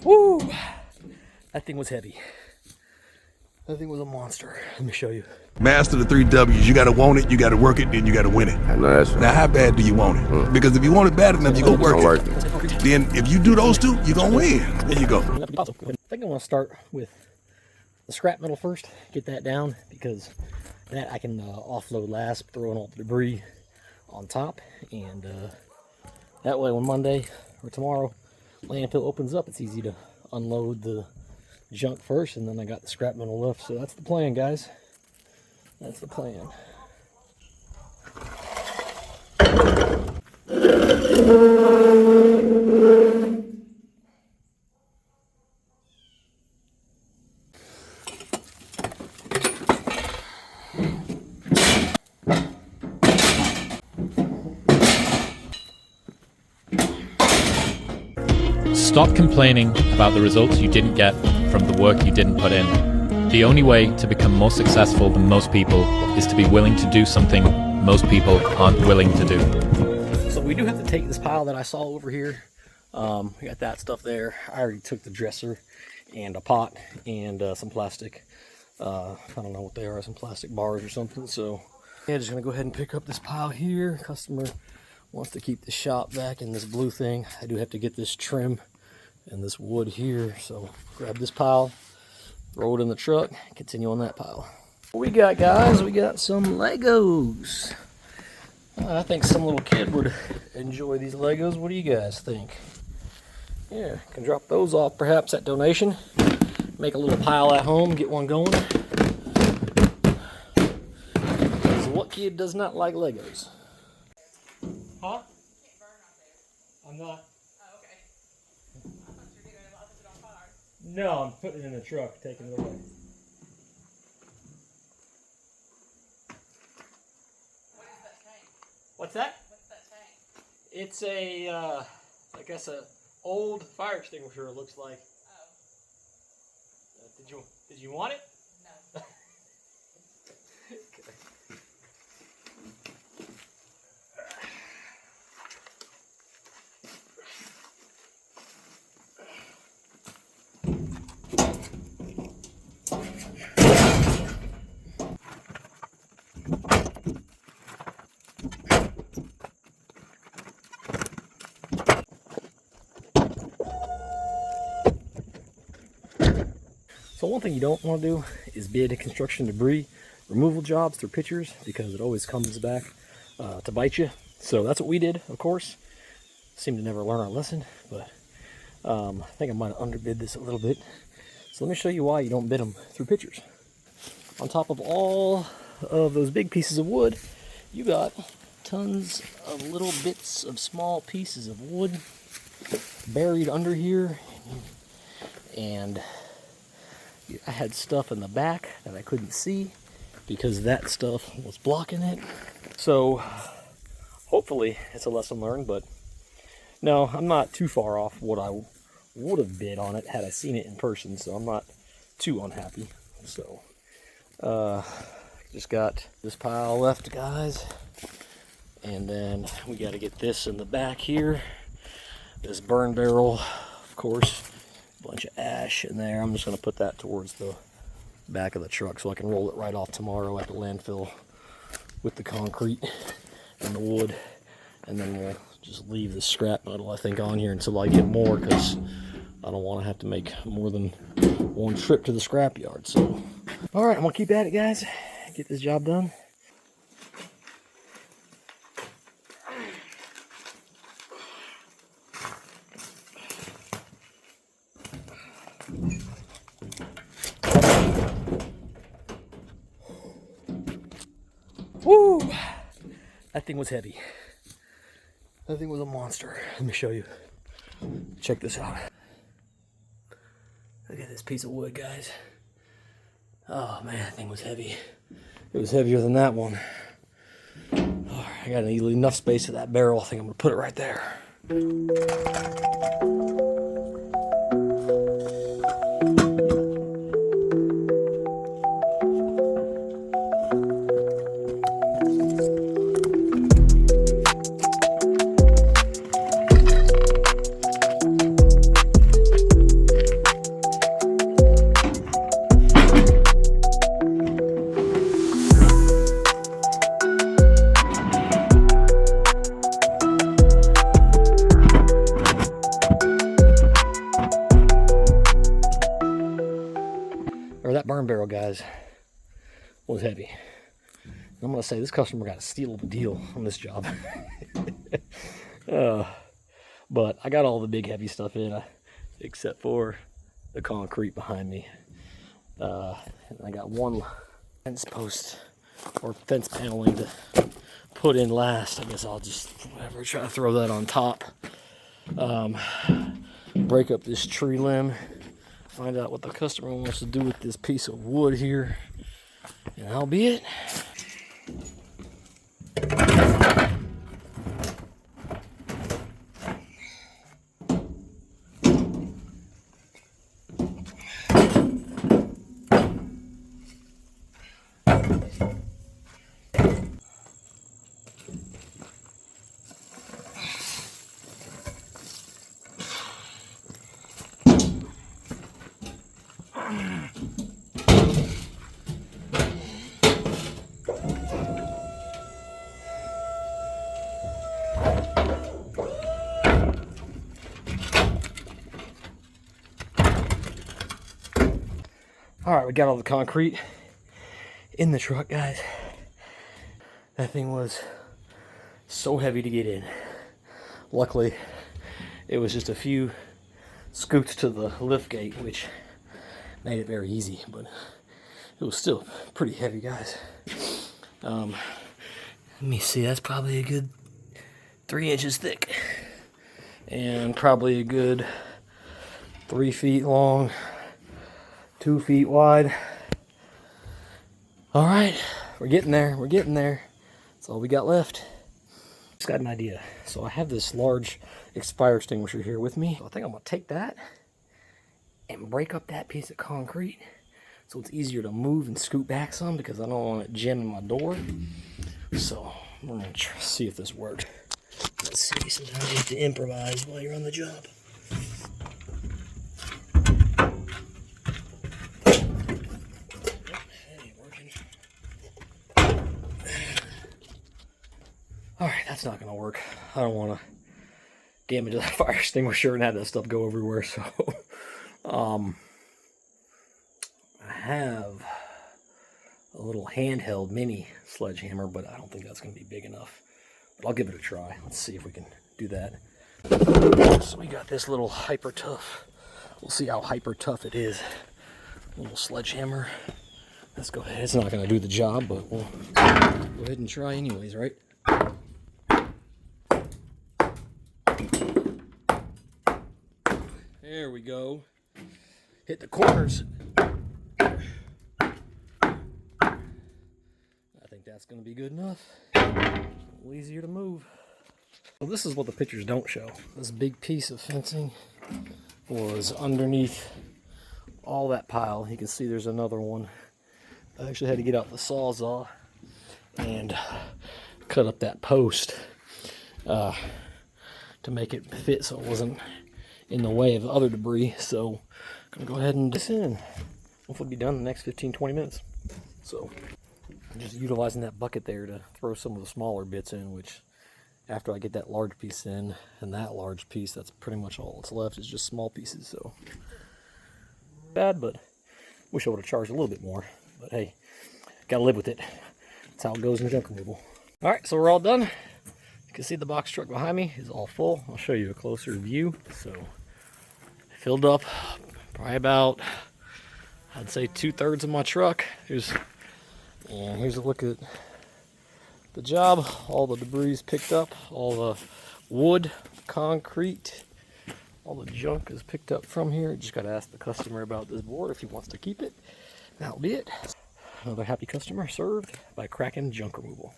Woo! That thing was heavy. That thing was a monster. Let me show you. Master the 3 W's. You gotta want it, you gotta work it, then you gotta win it. I know that's right. Now, how bad do you want it? Because if you want it bad enough, you go work it. Then, if you do those two, you're gonna win. There you go. I think I want to start with the scrap metal first. Get that down because that I can offload last, throwing all the debris on top, and that way when Monday or tomorrow landfill opens up, it's easy to unload the junk first, and then I got the scrap metal left. So that's the plan, guys. That's the plan. Stop complaining about the results you didn't get from the work you didn't put in. The only way to become more successful than most people is to be willing to do something most people aren't willing to do. So we do have to take this pile that I saw over here. We got that stuff there. I already took the dresser and a pot and some plastic. I don't know what they are, some plastic bars or something. So yeah, just gonna go ahead and pick up this pile here. Customer wants to keep the shop back in this blue thing. I do have to get this trim and this wood here. So grab this pile, throw it in the truck, continue on that pile. What we got, guys? We got some Legos. I think some little kid would enjoy these Legos. What do you guys think? Yeah, can drop those off perhaps at donation. Make a little pile at home, get one going. So what kid does not like Legos? Huh? I'm not. Oh, okay. I thought you were getting it on fire. No, I'm putting it in the truck, taking it away. What is that tank? What's that? What's that tank? It's a, I guess a old fire extinguisher. It looks like. Oh. Did you want it? No. So one thing you don't want to do is bid construction debris removal jobs through pictures, because it always comes back to bite you. So that's what we did, of course. Seemed to never learn our lesson, but I think I might have underbid this a little bit. So let me show you why you don't bid them through pictures. On top of all of those big pieces of wood, you got tons of little bits of small pieces of wood buried under here, and I had stuff in the back that I couldn't see because that stuff was blocking it. So hopefully it's a lesson learned, but no, I'm not too far off what I would have bid on it had I seen it in person, so I'm not too unhappy. So just got this pile left, guys, and then we got to get this in the back here, this burn barrel, of course. Bunch of ash in there. I'm just going to put that towards the back of the truck so I can roll it right off tomorrow at the landfill with the concrete and the wood, and then we'll just leave the scrap metal, I think, on here until I get more, because I don't want to have to make more than one trip to the scrap yard. So all right, I'm gonna keep at it, guys, get this job done. Woo! That thing was heavy. That thing was a monster. Let me show you. Check this out. Look at this piece of wood, guys. Oh man, that thing was heavy. It was heavier than that one. Oh, I got enough space for that barrel. I think I'm gonna put it right there. that burn barrel, guys, was heavy. I'm going to say this customer got a steal of a deal on this job. But I got all the big heavy stuff in, except for the concrete behind me. And I got one fence post or fence paneling to put in last. I guess I'll just try to throw that on top. Break up this tree limb, find out what the customer wants to do with this piece of wood here, and that'll be it. All right, we got all the concrete in the truck, guys. That thing was so heavy to get in. Luckily, it was just a few scoots to the lift gate, which made it very easy, but it was still pretty heavy, guys. Let me see, that's probably a good 3 inches thick and probably a good 3 feet long, 2 feet wide. All right, we're getting there. We're getting there. That's all we got left. Just got an idea. So I have this large fire extinguisher here with me. So I think I'm gonna take that and break up that piece of concrete so it's easier to move and scoot back some, because I don't want it jamming my door. So we're gonna see if this works. Let's see. Sometimes you have to improvise while you're on the job. Alright, that's not going to work. I don't want to damage that fire extinguisher and have that stuff go everywhere, so I have a little handheld mini sledgehammer, but I don't think that's going to be big enough. But I'll give it a try. Let's see if we can do that. So we got this little hyper tough. We'll see how hyper tough it is. Little sledgehammer. Let's go ahead. It's not going to do the job, but we'll go ahead and try anyways, right? There we go. Hit the corners. I think that's going to be good enough. A little easier to move. Well, this is what the pictures don't show. This big piece of fencing was underneath all that pile. You can see there's another one. I actually had to get out the Sawzall and cut up that post to make it fit so it wasn't in the way of the other debris. So I'm gonna go ahead and do this in. Hopefully be done in the next 15-20 minutes. So I'm just utilizing that bucket there to throw some of the smaller bits in, which after I get that large piece in and that large piece, that's pretty much all that's left is just small pieces. So bad, but wish I would have charged a little bit more, but hey, gotta live with it. That's how it goes in junk removal. All right, so we're all done. You can see the box truck behind me is all full. I'll show you a closer view. So filled up probably about, I'd say 2/3 of my truck. Here's a look at the job. All the debris picked up, all the wood, concrete, all the junk is picked up from here. Just got to ask the customer about this board if he wants to keep it. That'll be it. Another happy customer served by Kraken Junk Removal.